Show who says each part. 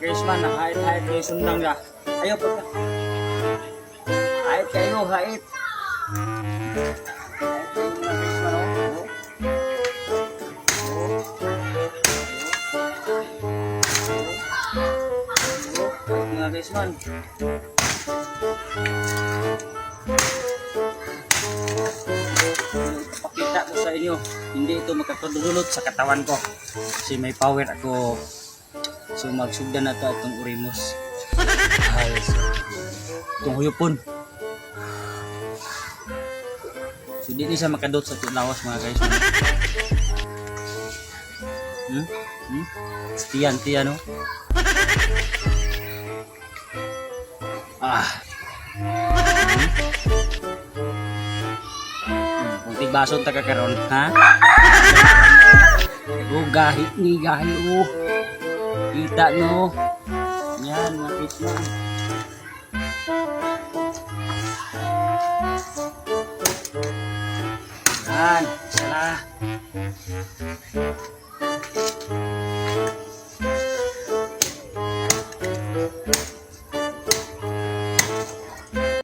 Speaker 1: Krisman, hait-hait kayo sundang ka. Ayaw po ka. Hait kayo, hait. Hait kayo mga Krisman, oh. Hait mga Krisman. Pakita ko sa inyo, hindi ito makakadulot sa katawan ko. Kasi may power ako. So magsugdan na ito itong Urimus. Itong huyupon. So di siya makadot sa lawas mga guys. Tiyan no? Kunting baso ta kakaron, ha? Gahi ni gahi oh. Kita no. Yan mga Krisman. Yan, salah.